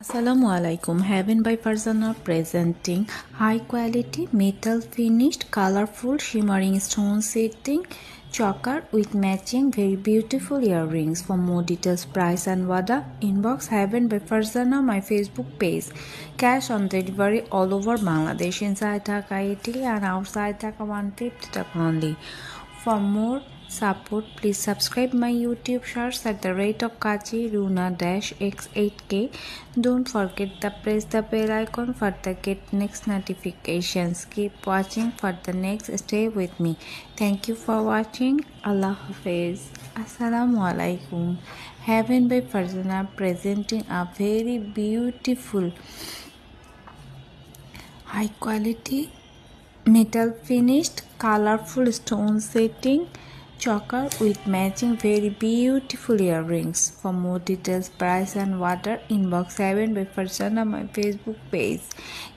Assalamu alaikum. Heaven by Farzana presenting high quality metal finished colorful shimmering stone setting choker with matching very beautiful earrings. For more details, price and order, inbox Heaven by Farzana my Facebook page. Cash on delivery all over Bangladesh, inside Dhaka 80 and outside Dhaka 150 taka only. For more support, please subscribe my YouTube search at the rate of Kachi Runa-X8K. Don't forget to press the bell icon for the get next notifications. Keep watching for the next. Stay with me. Thank you for watching. Allah Hafiz. Assalamu alaikum. Heaven by Farzana presenting a very beautiful high quality metal finished colorful stone setting choker with matching very beautiful earrings. For more details, price and order, inbox Heaven by Farzana my Facebook page.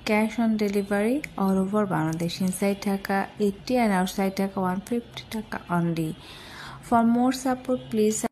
Cash on delivery all over Bangladesh, inside Dhaka 80 and outside Dhaka 150 taka only. For more support, please